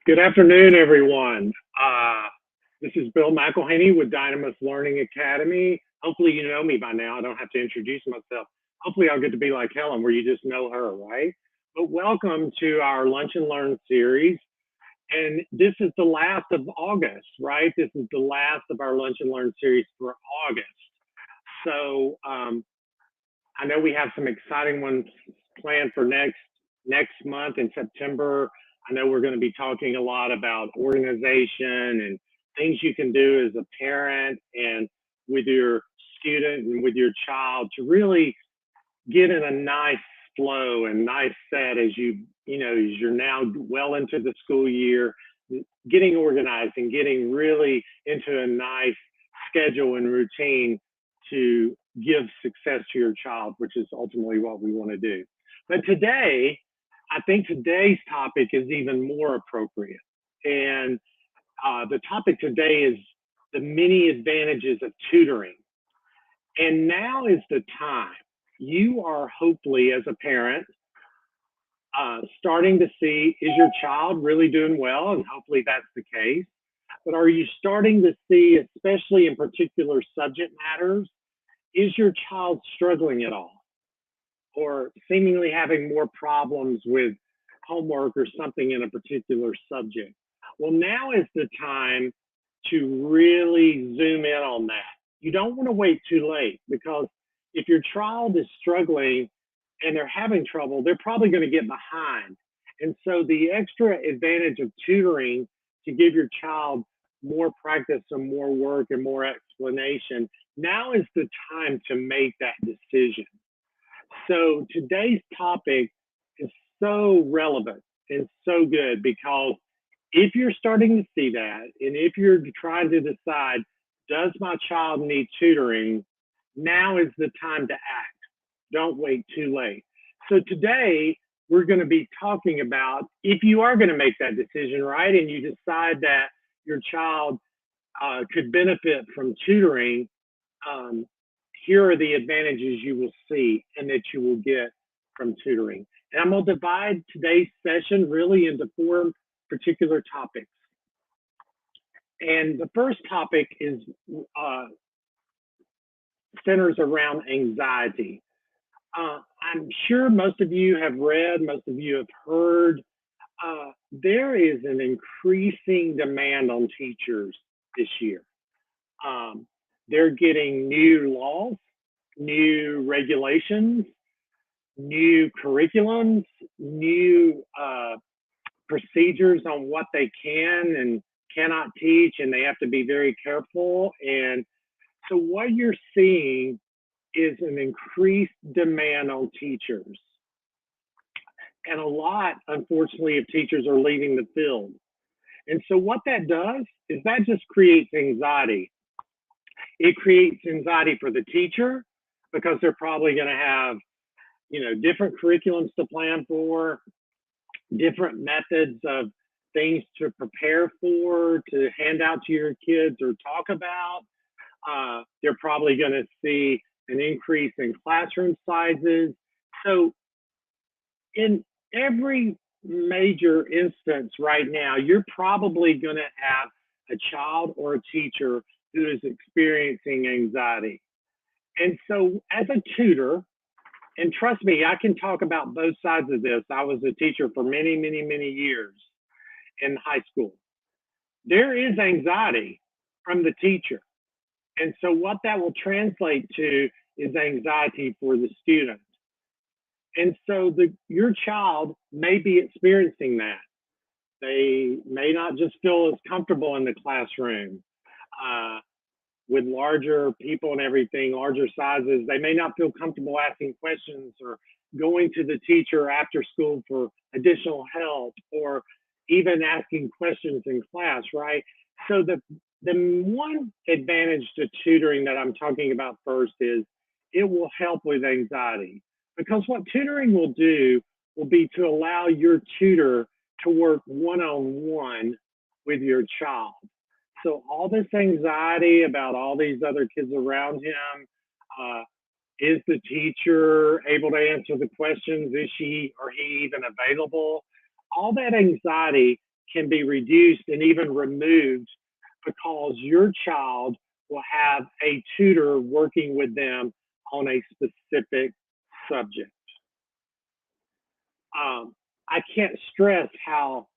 Good afternoon, everyone. This is Bill McElhaney with Dynamis Learning Academy. Hopefully, you know me by now. I don't have to introduce myself. Hopefully, I'll get to be like Helen, where you just know her, right? But welcome to our Lunch and Learn series. And this is the last of August, right? This is the last of our Lunch and Learn series for August. So I know we have some exciting ones planned for next month in September. I know we're going to be talking a lot about organization and things you can do as a parent and with your student and with your child to really get in a nice flow and nice set as as you're now well into the school year, getting organized and getting really into a nice schedule and routine to give success to your child, which is ultimately what we want to do. But today, I think today's topic is even more appropriate. And the topic today is the many advantages of tutoring. And now is the time. You are hopefully, as a parent, starting to see, is your child really doing well? And hopefully that's the case. But are you starting to see, especially in particular subject matters, is your child struggling at all? Or seemingly having more problems with homework or something in a particular subject? Well, now is the time to really zoom in on that. You don't want to wait too late, because if your child is struggling and they're having trouble, they're probably going to get behind. And so the extra advantage of tutoring to give your child more practice and more work and more explanation, now is the time to make that decision. So today's topic is so relevant and so good, because if you're starting to see that, and if you're trying to decide, does my child need tutoring? Now is the time to act. Don't wait too late. So today we're going to be talking about, if you are going to make that decision, right, and you decide that your child could benefit from tutoring, um, here are the advantages you will see and that you will get from tutoring. And I'm going to divide today's session really into four particular topics. And the first topic is centers around anxiety. I'm sure most of you have read, most of you have heard, there is an increasing demand on teachers this year. Um, they're getting new laws, new regulations, new curriculums, new procedures on what they can and cannot teach, and they have to be very careful. And so what you're seeing is an increased demand on teachers. And a lot, unfortunately, of teachers are leaving the field. And so what that does is that just creates anxiety. It creates anxiety for the teacher, because they're probably going to have, different curriculums to plan for, different methods of things to prepare for, to hand out to your kids or talk about. They're probably going to see an increase in classroom sizes. So in every major instance right now, you're probably going to have a child or a teacher who is experiencing anxiety. And so as a tutor, and trust me, I can talk about both sides of this. I was a teacher for many, many, many years in high school. There is anxiety from the teacher. And so what that will translate to is anxiety for the student. And so your child may be experiencing that. They may not just feel as comfortable in the classroom with larger people and everything, larger sizes. They may not feel comfortable asking questions or going to the teacher after school for additional help, or even asking questions in class, right? So the one advantage to tutoring that I'm talking about first is it will help with anxiety, because what tutoring will do will be to allow your tutor to work one-on-one with your child. So all this anxiety about all these other kids around him, is the teacher able to answer the questions? Is she or he even available? All that anxiety can be reduced and even removed because your child will have a tutor working with them on a specific subject. I can't stress how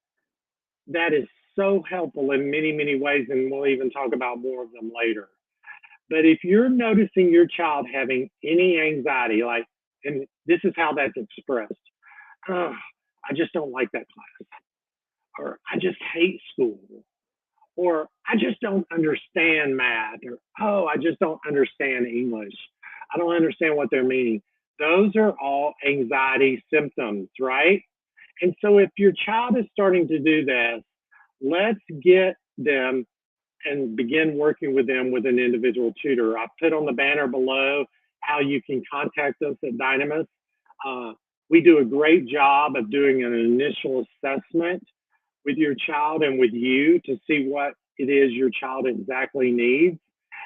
that is so helpful in many, many ways, and we'll even talk about more of them later. But if you're noticing your child having any anxiety, like, and this is how that's expressed, oh, I just don't like that class, or I just hate school, or I just don't understand math, or oh, I just don't understand English. I don't understand what they're meaning. Those are all anxiety symptoms, right? And so if your child is starting to do this, let's get them and begin working with them with an individual tutor. I put on the banner below how you can contact us at Dynamis. We do a great job of doing an initial assessment with your child and with you to see what it is your child exactly needs.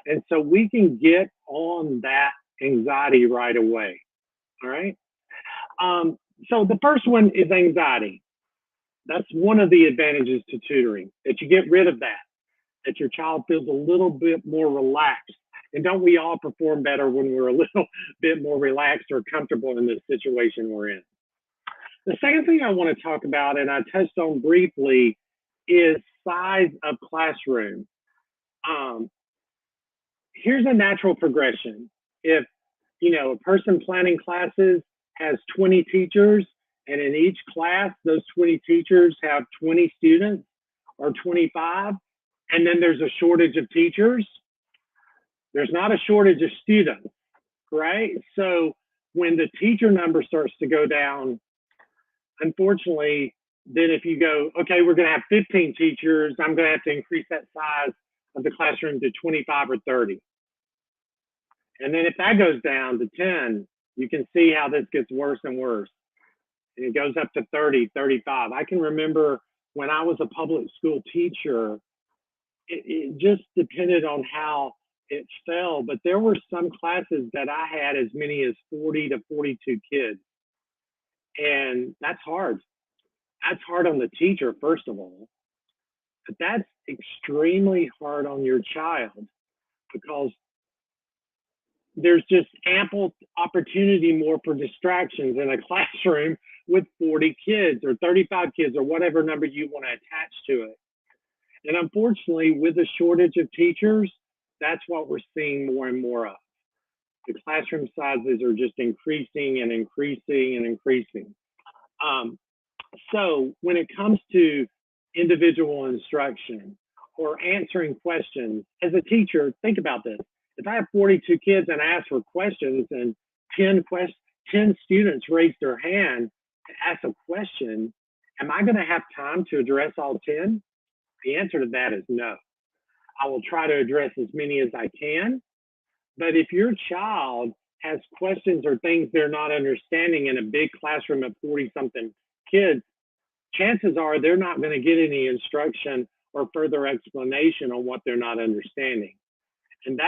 And so we can get on that anxiety right away. All right. So the first one is anxiety. That's one of the advantages to tutoring, that you get rid of that your child feels a little bit more relaxed. And don't we all perform better when we're a little bit more relaxed or comfortable in this situation we're in? The second thing I want to talk about, and I touched on briefly, is size of classroom. Here's a natural progression. If a person planning classes has 20 teachers, and in each class, those 20 teachers have 20 students or 25, and then there's a shortage of teachers, there's not a shortage of students, right? So when the teacher number starts to go down, unfortunately, then if you go, okay, we're going to have 15 teachers, I'm going to have to increase that size of the classroom to 25 or 30. And then if that goes down to 10, you can see how this gets worse and worse. And it goes up to 30, 35. I can remember when I was a public school teacher, it just depended on how it fell, but there were some classes that I had as many as 40 to 42 kids. And that's hard. That's hard on the teacher, first of all, but that's extremely hard on your child because there's just ample opportunity more for distractions in a classroom with 40 kids or 35 kids or whatever number you want to attach to it. And unfortunately, with a shortage of teachers, that's what we're seeing more and more of. The classroom sizes are just increasing and increasing and increasing. So when it comes to individual instruction or answering questions, as a teacher, think about this. If I have 42 kids and I ask for questions and 10 students raise their hand to ask a question, am I going to have time to address all 10? The answer to that is no. I will try to address as many as I can. But if your child has questions or things they're not understanding in a big classroom of 40-something kids, chances are they're not going to get any instruction or further explanation on what they're not understanding. And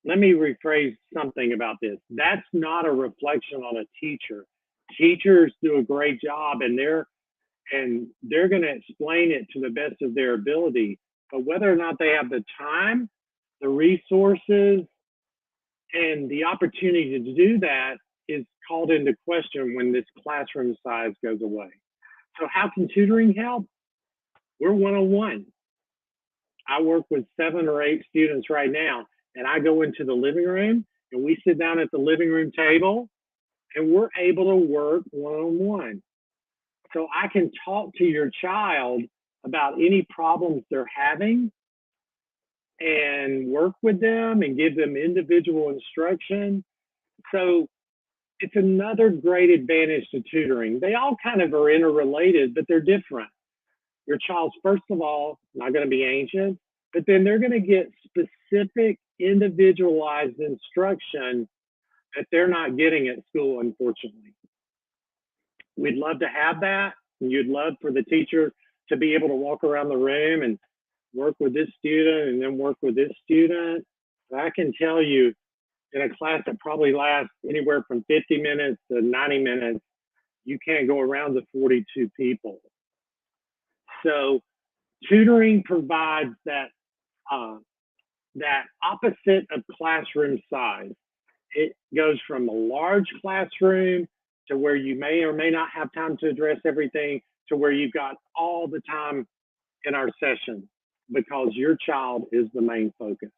let me rephrase something about this. That's not a reflection on a teacher. Teachers do a great job and they're going to explain it to the best of their ability. But whether or not they have the time, the resources, and the opportunity to do that is called into question when this classroom size goes away. So how can tutoring help? We're one-on-one. I work with 7 or 8 students right now, and I go into the living room and we sit down at the living room table and we're able to work one-on-one. So I can talk to your child about any problems they're having and work with them and give them individual instruction. So it's another great advantage to tutoring. They all kind of are interrelated, but they're different. Your child's, first of all, not going to be anxious, but then they're going to get specific, individualized instruction that they're not getting at school, unfortunately. We'd love to have that. And you'd love for the teacher to be able to walk around the room and work with this student and then work with this student. But I can tell you, in a class that probably lasts anywhere from 50 minutes to 90 minutes, you can't go around to 42 people. So tutoring provides uh, that opposite of classroom size. It goes from a large classroom to where you may or may not have time to address everything to where you've got all the time in our session because your child is the main focus.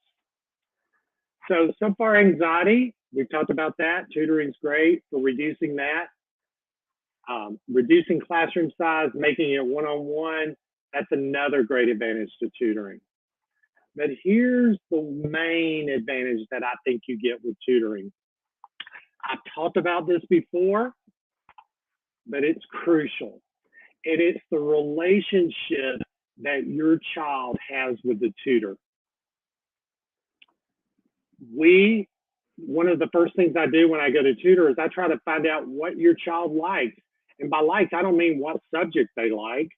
So far anxiety, we've talked about that. Tutoring's great for reducing that. Reducing classroom size, making it one-on-one, that's another great advantage to tutoring. But here's the main advantage that I think you get with tutoring. I've talked about this before, but it's crucial. It is the relationship that your child has with the tutor. One of the first things I do when I go to tutor is I try to find out what your child likes. And by likes, I don't mean what subject they like.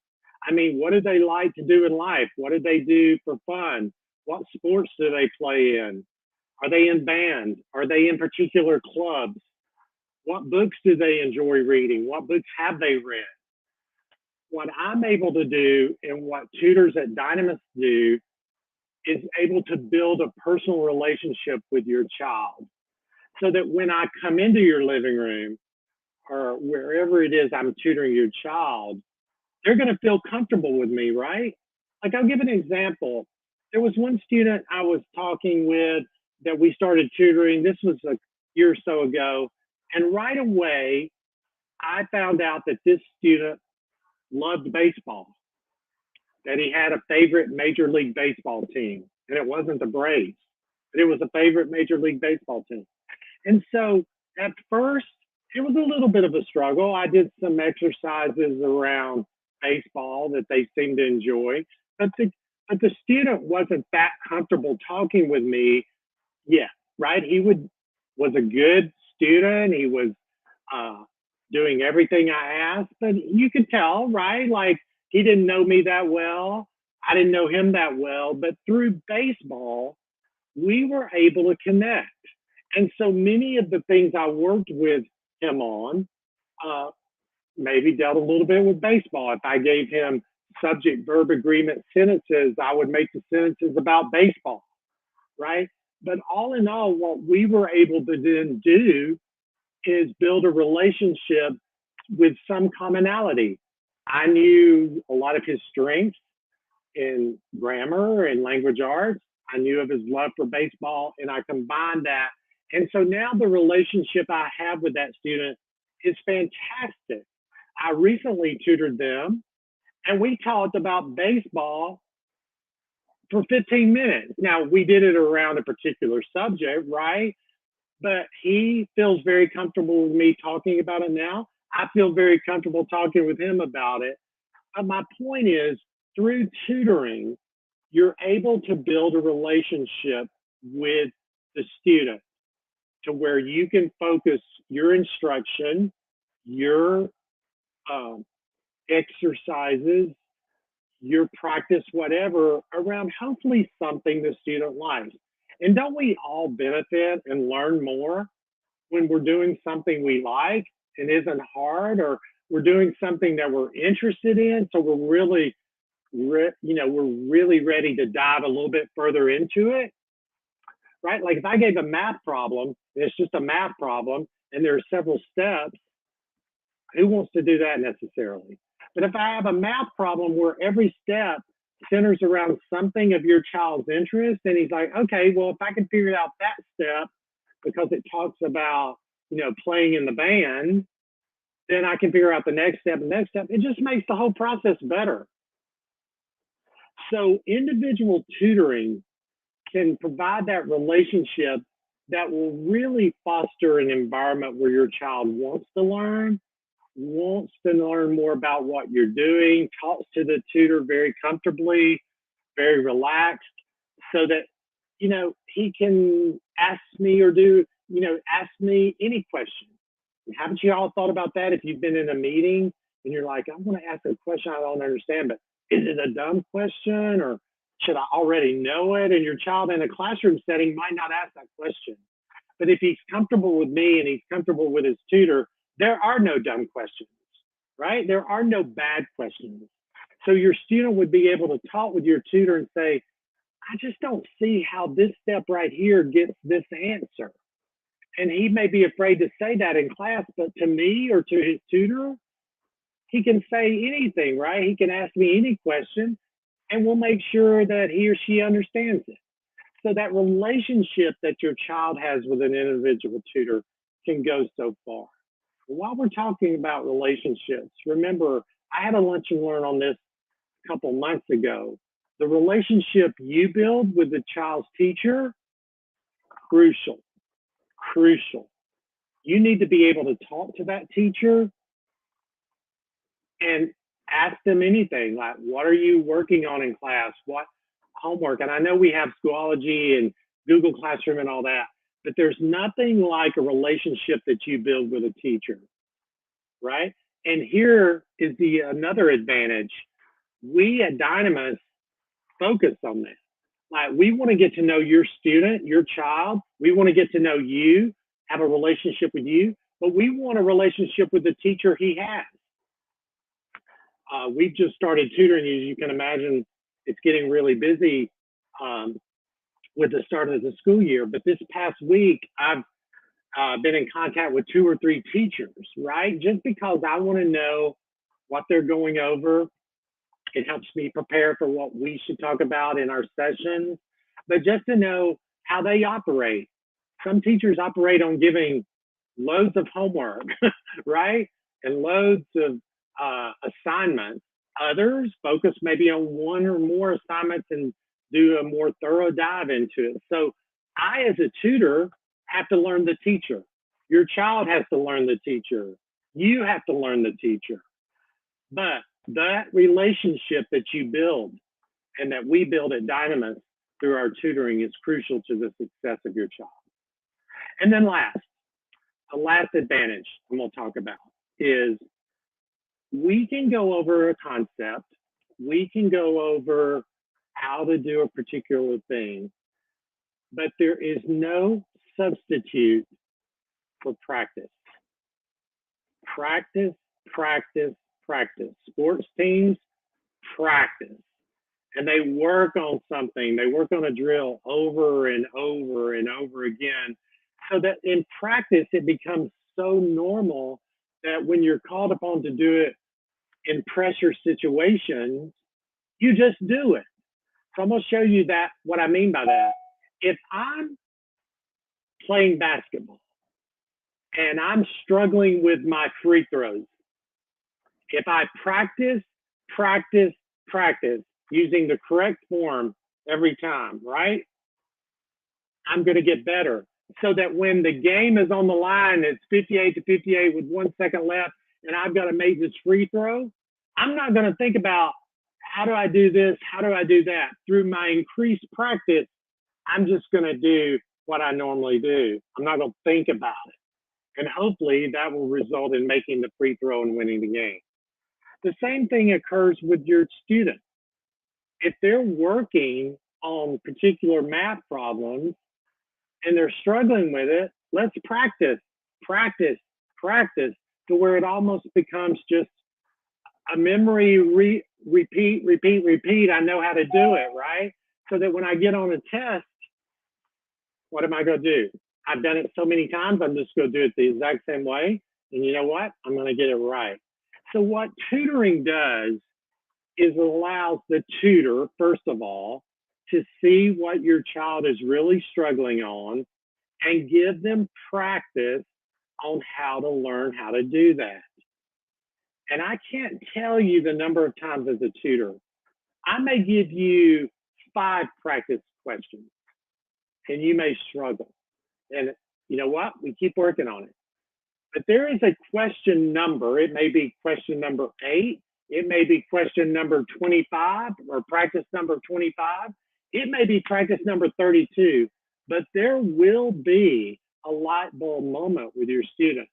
I mean, what do they like to do in life? What do they do for fun? What sports do they play in? Are they in band? Are they in particular clubs? What books do they enjoy reading? What books have they read? What I'm able to do and what tutors at Dynamis do is able to build a personal relationship with your child so that when I come into your living room or wherever it is I'm tutoring your child, they're going to feel comfortable with me, right? Like I'll give an example. There was one student I was talking with that we started tutoring. This was a year or so ago. And right away, I found out that this student loved baseball, that he had a favorite Major League Baseball team. And it wasn't the Braves, but it was a favorite Major League Baseball team. And so at first, it was a little bit of a struggle. I did some exercises around baseball that they seemed to enjoy, but the student wasn't that comfortable talking with me yet, right? Was a good student. He was uh, doing everything I asked, but you could tell, right? Like he didn't know me that well. I didn't know him that well, but through baseball, we were able to connect. And so many of the things I worked with him on uh, maybe dealt a little bit with baseball. If I gave him subject verb agreement sentences, I would make the sentences about baseball, right? But all in all, what we were able to then do is build a relationship with some commonality. I knew a lot of his strengths in grammar and language arts. I knew of his love for baseball, and I combined that. And so now the relationship I have with that student is fantastic. I recently tutored them, and we talked about baseball for 15 minutes. Now, we did it around a particular subject, right? But he feels very comfortable with me talking about it now. I feel very comfortable talking with him about it. My point is, through tutoring, you're able to build a relationship with the student to where you can focus your instruction, your um, exercises, your practice, whatever, around hopefully something the student likes. And don't we all benefit and learn more when we're doing something we like and isn't hard, or we're doing something that we're interested in? So we're really, we're really ready to dive a little bit further into it, right? Like if I gave a math problem, and it's just a math problem, and there are several steps, who wants to do that necessarily? But if I have a math problem where every step centers around something of your child's interest, and he's like, okay, well, if I can figure out that step because it talks about, playing in the band, then I can figure out the next step and next step. It just makes the whole process better. So individual tutoring can provide that relationship that will really foster an environment where your child wants to learn more about what you're doing, talks to the tutor very comfortably, very relaxed, so that, he can ask me or ask me any question. Haven't you all thought about that? If you've been in a meeting and you're like, I want to ask a question I don't understand, but is it a dumb question or should I already know it? And your child in a classroom setting might not ask that question. But if he's comfortable with me and he's comfortable with his tutor, there are no dumb questions, right? There are no bad questions. So your student would be able to talk with your tutor and say, I just don't see how this step right here gets this answer. And he may be afraid to say that in class, but to me or to his tutor, he can say anything, right? He can ask me any question and we'll make sure that he or she understands it. So that relationship that your child has with an individual tutor can go so far. While we're talking about relationships, remember, I had a lunch and learn on this a couple months ago. The relationship you build with the child's teacher, crucial, crucial. You need to be able to talk to that teacher and ask them anything like, what are you working on in class? What homework? And I know we have Schoology and Google Classroom and all that, but there's nothing like a relationship that you build with a teacher, right? And here is another advantage. We at Dynamis focus on that. Like, we want to get to know your student, your child. We want to get to know you, have a relationship with you, but we want a relationship with the teacher he has. We've just started tutoring. As you can imagine, it's getting really busy with the start of the school year. But this past week, I've been in contact with 2 or 3 teachers, right? Just because I want to know what they're going over. It helps me prepare for what we should talk about in our sessions, but just to know how they operate. Some teachers operate on giving loads of homework, right? And loads of assignments. Others focus maybe on 1 or more assignments and do a more thorough dive into it. So I, as a tutor, have to learn the teacher. Your child has to learn the teacher. You have to learn the teacher. But that relationship that you build and that we build at Dynamis through our tutoring is crucial to the success of your child. And then the last advantage I'm going to talk about is we can go over a concept, we can go over how to do a particular thing, but there is no substitute for practice. Practice, practice, practice. Sports teams practice and they work on something. They work on a drill over and over and over again so that in practice it becomes so normal that when you're called upon to do it in pressure situations, you just do it. So I'm going to show you that what I mean by that. If I'm playing basketball and I'm struggling with my free throws, if I practice, practice, practice using the correct form every time, right? I'm going to get better so that when the game is on the line, it's 58-58 with 1 second left, and I've got to make this free throw, I'm not going to think about how do I do this? How do I do that? Through my increased practice, I'm just going to do what I normally do. I'm not going to think about it. And hopefully that will result in making the free throw and winning the game. The same thing occurs with your student. If they're working on particular math problems and they're struggling with it, let's practice, practice, practice to where it almost becomes just a memory repeat, repeat, repeat. I know how to do it, right? So that when I get on a test, what am I going to do? I've done it so many times, I'm just going to do it the exact same way. And you know what? I'm going to get it right. So what tutoring does is allows the tutor, first of all, to see what your child is really struggling on and give them practice on how to learn how to do that. And I can't tell you the number of times as a tutor, I may give you 5 practice questions and you may struggle. And you know what? We keep working on it. But there is a question number. It may be question number 8. It may be question number 25 or practice number 25. It may be practice number 32. But there will be a light bulb moment with your student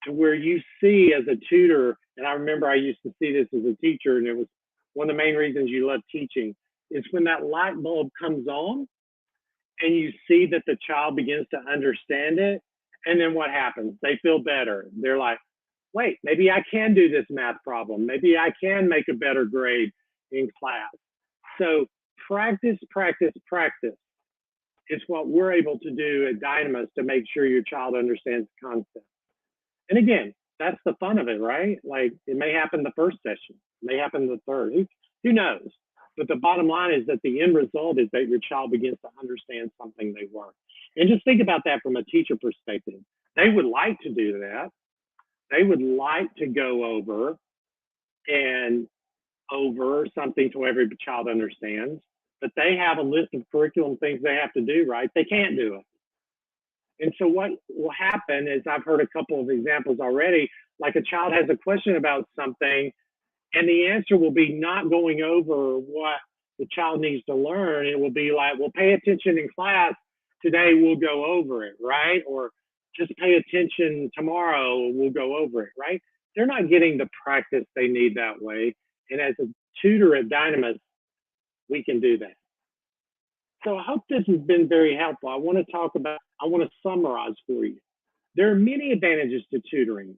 to where you see as a tutor, and I remember I used to see this as a teacher, and it was one of the main reasons you love teaching, is when that light bulb comes on and you see that the child begins to understand it. And then what happens? They feel better. They're like, wait, maybe I can do this math problem. Maybe I can make a better grade. in class. So practice, practice, practice is what we're able to do at Dynamis to make sure your child understands the concept. And again, that's the fun of it, right? Like it may happen the first session, it may happen the third. Who knows? But the bottom line is that the end result is that your child begins to understand something they learn. And just think about that from a teacher perspective. They would like to do that. They would like to go and over something so every child understands, but they have a list of curriculum things they have to do, right? They can't do it. And so what will happen is I've heard a couple of examples already, like a child has a question about something and the answer will be not going over what the child needs to learn. It will be like, well, pay attention in class. Today we'll go over it, right? Or just pay attention tomorrow, we'll go over it, right? They're not getting the practice they need that way. And as a tutor at Dynamis, we can do that. So I hope this has been very helpful. I want to summarize for you. There are many advantages to tutoring.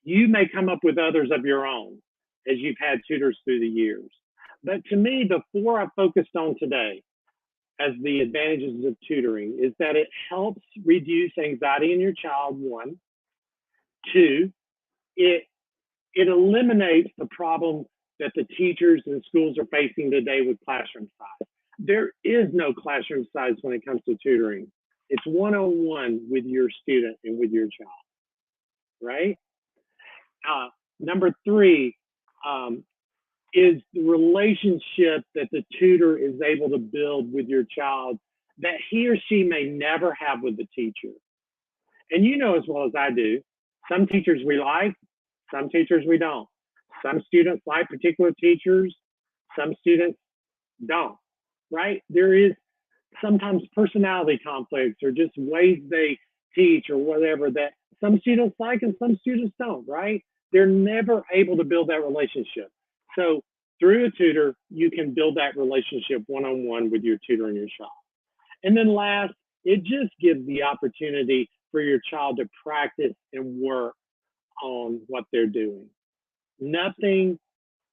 You may come up with others of your own as you've had tutors through the years. But to me, the four I focused on today as the advantages of tutoring is that it helps reduce anxiety in your child, one. Two, it eliminates the problem that the teachers and schools are facing today with classroom size. There is no classroom size when it comes to tutoring. It's one-on-one with your student and with your child, right? Number three is the relationship that the tutor is able to build with your child that he or she may never have with the teacher. And you know as well as I do, some teachers we like, some teachers we don't. Some students like particular teachers, some students don't, right? There is sometimes personality conflicts or just ways they teach or whatever that some students like and some students don't, right? They're never able to build that relationship. So through a tutor, you can build that relationship one-on-one with your tutor and your child. And then last, it just gives the opportunity for your child to practice and work on what they're doing. Nothing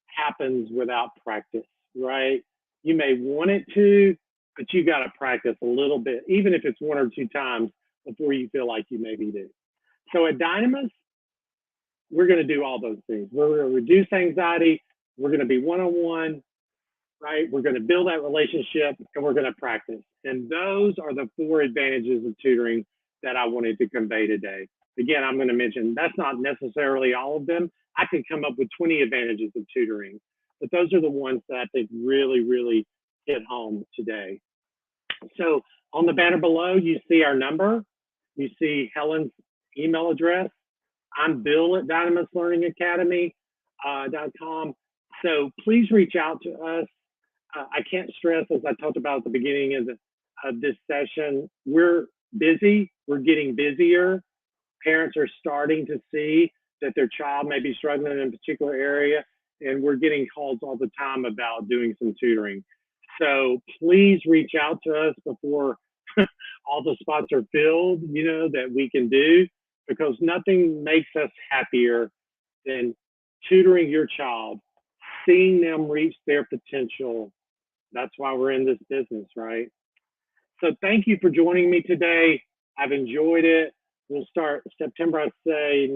happens without practice, right? You may want it to, but you got to practice a little bit, even if it's one or two times before you feel like you maybe do. So at Dynamis, we're going to do all those things. We're going to reduce anxiety. We're going to be one-on-one, right? We're going to build that relationship and we're going to practice. And those are the four advantages of tutoring that I wanted to convey today. Again, I'm going to mention that's not necessarily all of them. I could come up with 20 advantages of tutoring, but those are the ones that I think really, really hit home today. So on the banner below, you see our number. You see Helen's email address. I'm Bill at DynamisLearningAcademy.com. So please reach out to us. I can't stress, as I talked about at the beginning of this session, we're busy. We're getting busier. Parents are starting to see that their child may be struggling in a particular area, and we're getting calls all the time about doing some tutoring. So please reach out to us before all the spots are filled, that we can do, because nothing makes us happier than tutoring your child, seeing them reach their potential. That's why we're in this business, right? So thank you for joining me today. I've enjoyed it. We'll start September, I'd say,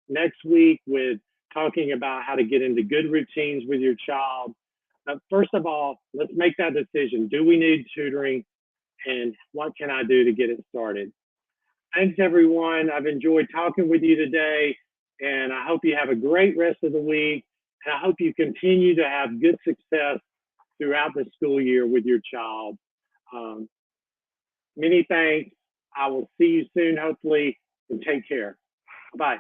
next week with talking about how to get into good routines with your child. But first of all, let's make that decision. Do we need tutoring? And what can I do to get it started? Thanks, everyone. I've enjoyed talking with you today, and I hope you have a great rest of the week. And I hope you continue to have good success throughout the school year with your child. Many thanks. I will see you soon, hopefully, and take care. Bye.